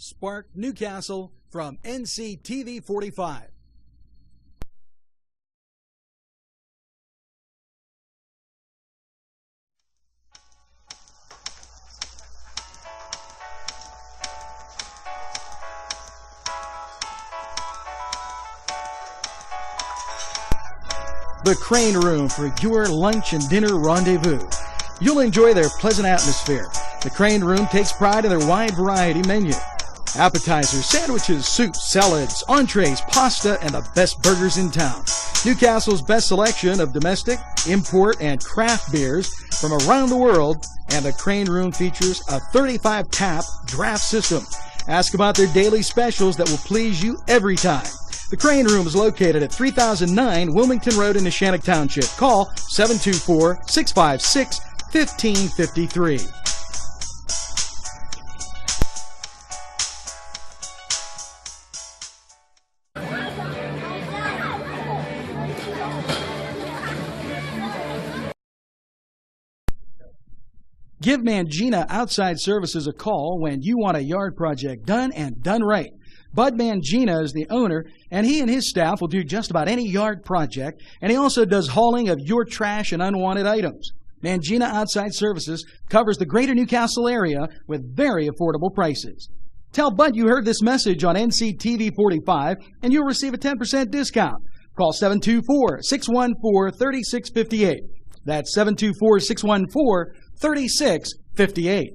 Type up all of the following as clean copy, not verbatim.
Spark Newcastle from NCTV45. The Crane Room for your lunch and dinner rendezvous. You'll enjoy their pleasant atmosphere. The Crane Room takes pride in their wide variety menu. Appetizers, sandwiches, soups, salads, entrees, pasta, and the best burgers in town. Newcastle's best selection of domestic, import, and craft beers from around the world, and the Crane Room features a 35-tap draft system. Ask about their daily specials that will please you every time. The Crane Room is located at 3009 Wilmington Road in Neshannock Township. Call 724-656-1553. Give Mangina Outside Services a call when you want a yard project done and done right. Bud Mangina is the owner, and he and his staff will do just about any yard project, and he also does hauling of your trash and unwanted items. Mangina Outside Services covers the greater Newcastle area with very affordable prices. Tell Bud you heard this message on NCTV45, and you'll receive a 10% discount. Call 724-614-3658. That's 724-614-3658.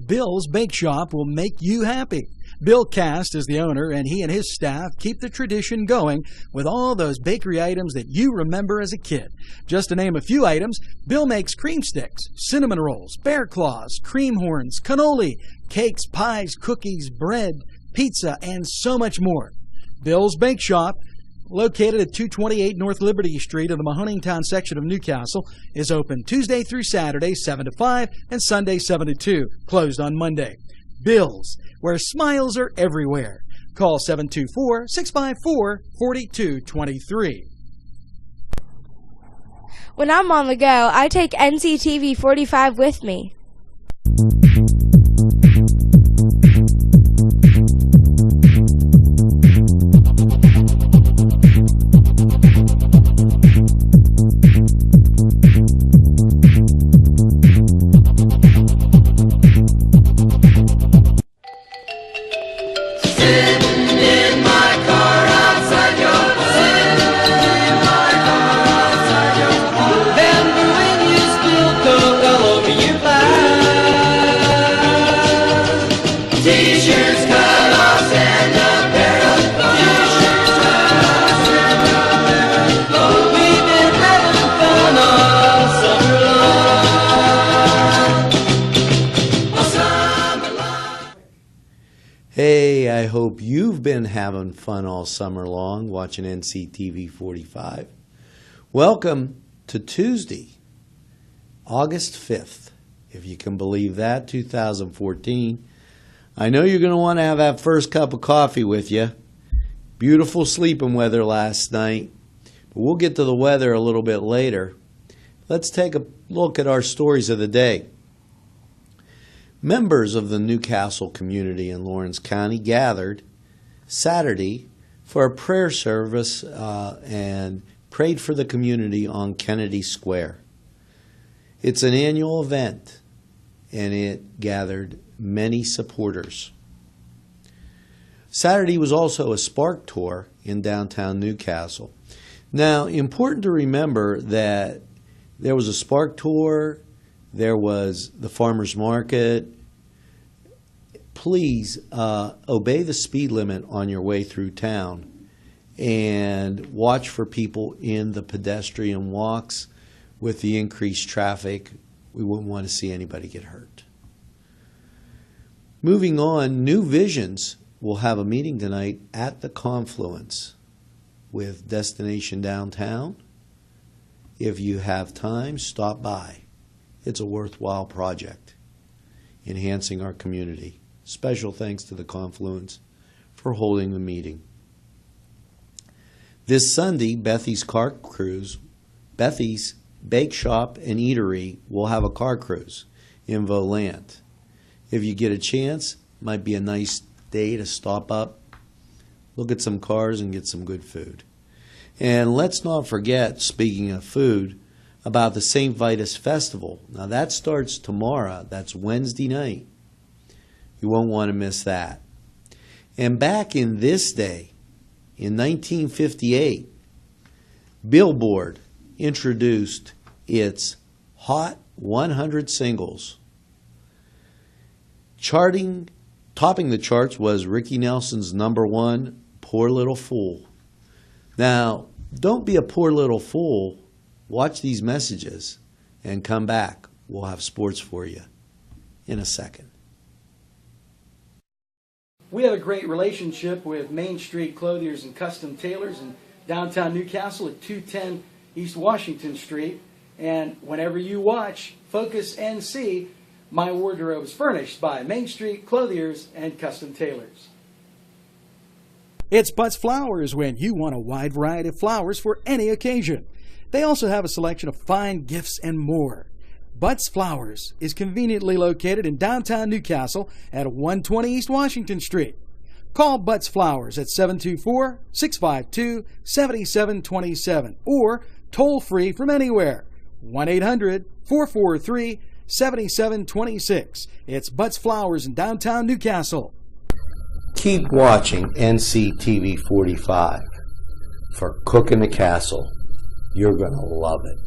Bill's Bake Shop will make you happy. Bill Cast is the owner, and he and his staff keep the tradition going with all those bakery items that you remember as a kid. Just to name a few items, Bill makes cream sticks, cinnamon rolls, bear claws, cream horns, cannoli, cakes, pies, cookies, bread, pizza, and so much more. Bill's Bake Shop, located at 228 North Liberty Street in the Mahoningtown section of Newcastle, is open Tuesday through Saturday, 7 to 5, and Sunday, 7 to 2, closed on Monday. Bill's, where smiles are everywhere. Call 724-654-4223. When I'm on the go, I take NCTV45 with me. Hey, I hope you've been having fun all summer long watching NCTV45. Welcome to Tuesday, August 5th, if you can believe that, 2014. I know you're going to want to have that first cup of coffee with you. Beautiful sleeping weather last night, but we'll get to the weather a little bit later. Let's take a look at our stories of the day. Members of the Newcastle community in Lawrence County gathered Saturday for a prayer service and prayed for the community on Kennedy Square. It's an annual event, and it gathered many supporters. Saturday was also a Spark tour in downtown Newcastle. Now, important to remember that there was a Spark tour, there was the farmer's market. Please obey the speed limit on your way through town and watch for people in the pedestrian walks. With the increased traffic, we wouldn't want to see anybody get hurt. Moving on, New Visions will have a meeting tonight at the Confluence with Destination Downtown. If you have time, stop by. It's a worthwhile project, enhancing our community. Special thanks to the Confluence for holding the meeting. This Sunday, Bethy's Bake Shop and Eatery will have a car cruise in Volant. If you get a chance, might be a nice day to stop up, look at some cars, and get some good food. And let's not forget, speaking of food, about the St. Vitus Festival. Now that starts tomorrow. That's Wednesday night. You won't want to miss that. And back in this day, in 1958, Billboard introduced its Hot 100 Singles. Topping the charts was Ricky Nelson's #1, Poor Little Fool. Now, don't be a poor little fool. Watch these messages and come back. We'll have sports for you in a second. We have a great relationship with Main Street Clothiers and Custom Tailors in downtown Newcastle at 210 East Washington Street. And whenever you watch Focus NC, my wardrobe is furnished by Main Street Clothiers and Custom Tailors. It's Butts Flowers when you want a wide variety of flowers for any occasion. They also have a selection of fine gifts and more. Butts Flowers is conveniently located in downtown Newcastle at 120 East Washington Street. Call Butts Flowers at 724-652-7727 or toll free from anywhere, 1-800-443-7726. It's Butts Flowers in downtown Newcastle. Keep watching NCTV45 for Cooking the Castle. You're going to love it.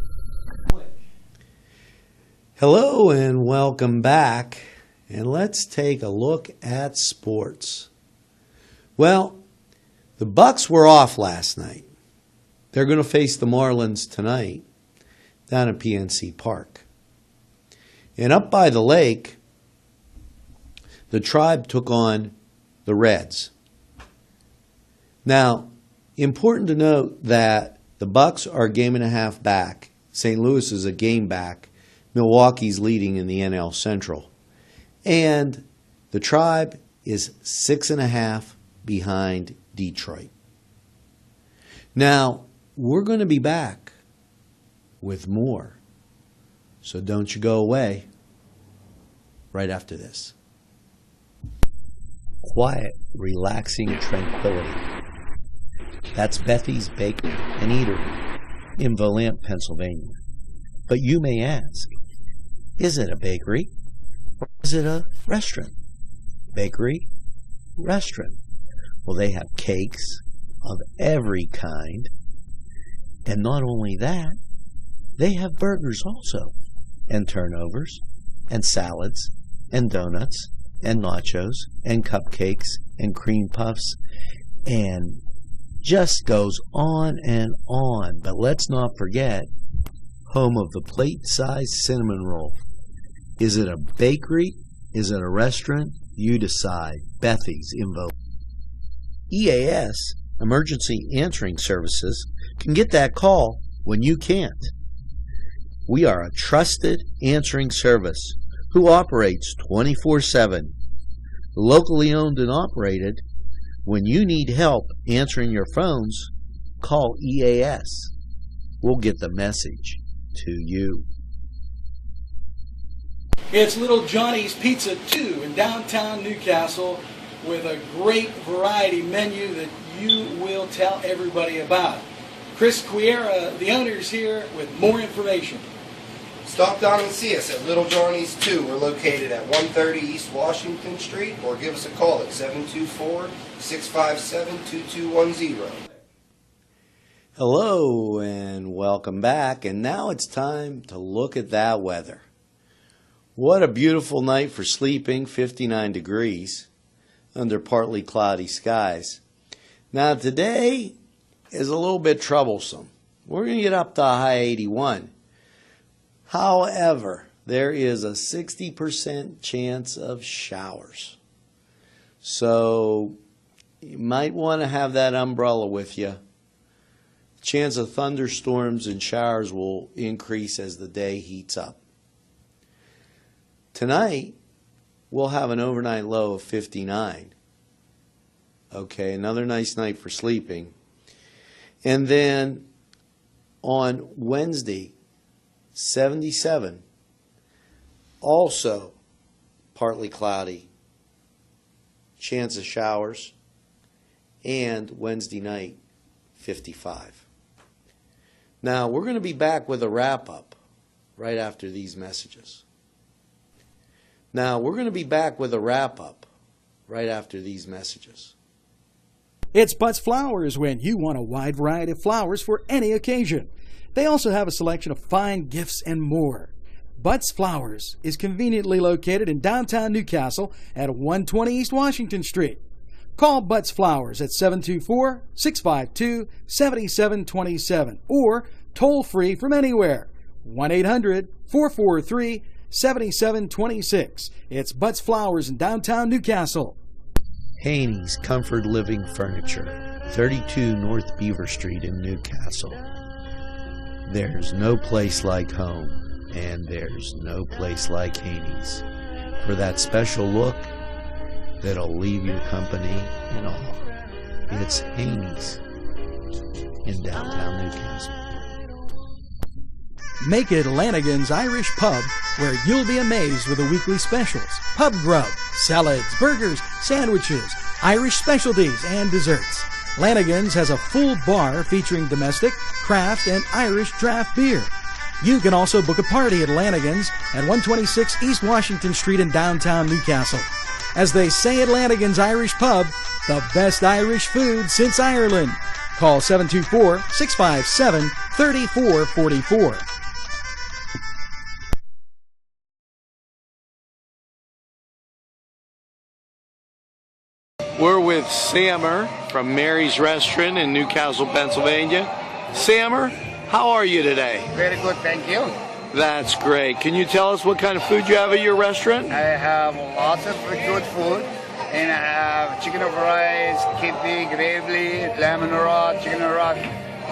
Hello and welcome back. And let's take a look at sports. Well, the Bucks were off last night. They're going to face the Marlins tonight down at PNC Park. And up by the lake, the Tribe took on the Reds. Now, important to note that the Bucks are a game and a half back. St. Louis is a game back. Milwaukee's leading in the NL Central. And the Tribe is 6.5 behind Detroit. Now, we're going to be back with more. So don't you go away right after this. Quiet, relaxing tranquility. That's Bethy's Bakery and Eatery in Volant, Pennsylvania. But you may ask, is it a bakery or is it a restaurant? Bakery, restaurant. Well, they have cakes of every kind. And not only that, they have burgers also, and turnovers, and salads, and donuts, and nachos, and cupcakes, and cream puffs, and just goes on and on. But let's not forget, home of the plate-sized cinnamon roll. Is it a bakery? Is it a restaurant? You decide. Bethy's in Vogue. EAS, Emergency Answering Services, can get that call when you can't. We are a trusted answering service who operates 24/7. Locally owned and operated. When you need help answering your phones, call EAS. We'll get the message to you. It's Little Johnny's Pizza 2 in downtown Newcastle with a great variety menu that you will tell everybody about. Chris Quiera, the owner, is here with more information. Stop down and see us at Little Johnny's 2. We're located at 130 East Washington Street, or give us a call at 724-657-2210. Hello and welcome back. And now it's time to look at that weather. What a beautiful night for sleeping, 59 degrees under partly cloudy skies. Now today is a little bit troublesome. We're going to get up to a high 81. However, there is a 60% chance of showers. So you might want to have that umbrella with you. Chance of thunderstorms and showers will increase as the day heats up. Tonight, we'll have an overnight low of 59. Okay, another nice night for sleeping. And then on Wednesday, 77. Also, partly cloudy, chance of showers, and Wednesday night, 55. Now, we're going to be back with a wrap-up right after these messages. It's Butts Flowers when you want a wide variety of flowers for any occasion. They also have a selection of fine gifts and more. Butts Flowers is conveniently located in downtown Newcastle at 120 East Washington Street. Call Butts Flowers at 724-652-7727 or toll free from anywhere, 1-800-443-7726. It's Butts Flowers in downtown Newcastle. Haney's Comfort Living Furniture, 32 North Beaver Street in Newcastle. There's no place like home, and there's no place like Haney's for that special look that'll leave your company in awe. It's Haney's in downtown Newcastle. Make it Lanigan's Irish Pub, where you'll be amazed with the weekly specials, pub grub, salads, burgers, sandwiches, Irish specialties, and desserts. Lanigan's has a full bar featuring domestic, craft, and Irish draft beer. You can also book a party at Lanigan's at 126 East Washington Street in downtown Newcastle. As they say at Lanigan's Irish Pub, the best Irish food since Ireland. Call 724-657-3444. We're with Sammer from Mary's Restaurant in Newcastle, Pennsylvania. Sammer, how are you today? Very good, thank you. That's great. Can you tell us what kind of food you have at your restaurant? I have lots of good food, and I have chicken over rice, kidney, gravy, lemon raw, chicken raw,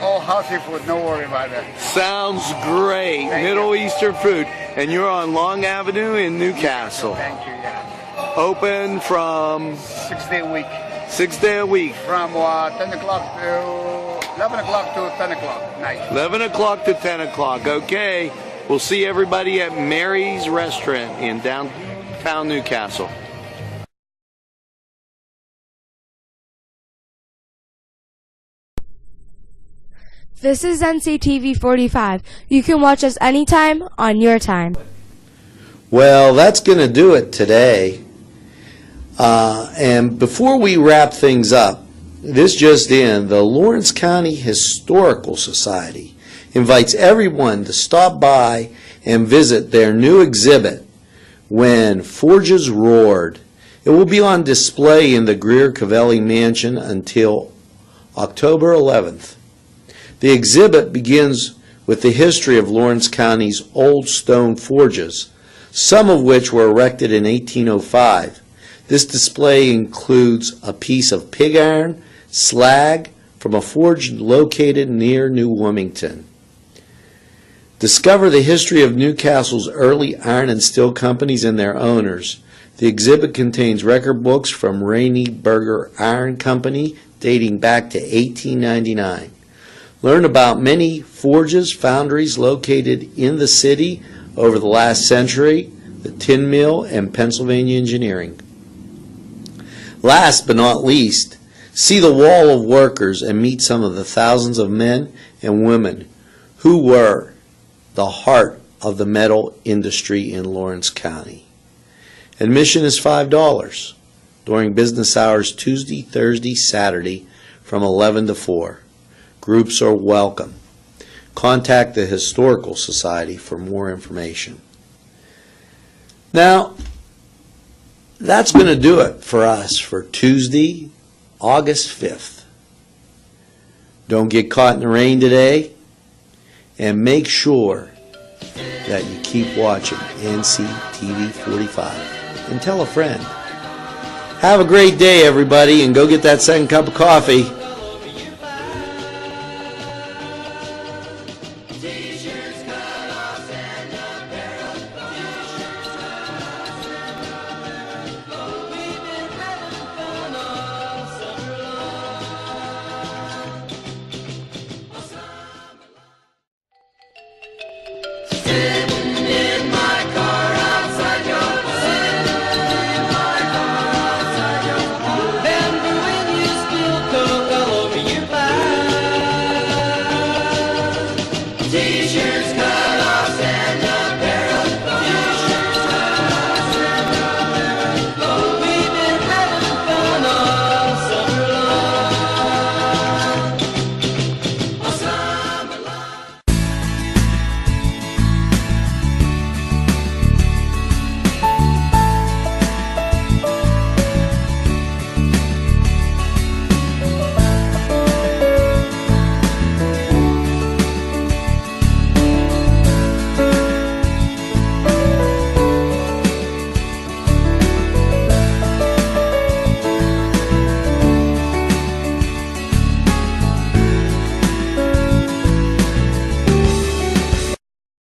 all healthy food, no worry about that. Sounds great. Middle Eastern food. And you're on Long Avenue in Newcastle. Thank you, yeah. Open from 6 day a week. 6 day a week. From 10 o'clock to 11 o'clock to 10 o'clock night. 11 o'clock to 10 o'clock. Okay. We'll see everybody at Mary's Restaurant in downtown Newcastle. This is NCTV45. You can watch us anytime on your time. Well, that's going to do it today. And before we wrap things up, this just in, the Lawrence County Historical Society invites everyone to stop by and visit their new exhibit, When Forges Roared. It will be on display in the Greer Cavelli Mansion until October 11th. The exhibit begins with the history of Lawrence County's old stone forges, some of which were erected in 1805. This display includes a piece of pig iron, slag, from a forge located near New Wilmington. Discover the history of Newcastle's early iron and steel companies and their owners. The exhibit contains record books from Rainey Burger Iron Company dating back to 1899. Learn about many forges, foundries located in the city over the last century, the tin mill, and Pennsylvania engineering. Last but not least, see the wall of workers and meet some of the thousands of men and women who were the heart of the metal industry in Lawrence County. Admission is $5 during business hours Tuesday, Thursday, Saturday from 11 to 4. Groups are welcome. Contact the Historical Society for more information. Now, that's going to do it for us for Tuesday, August 5th. Don't get caught in the rain today, and make sure that you keep watching NCTV45 and tell a friend. Have a great day, everybody, and go get that second cup of coffee.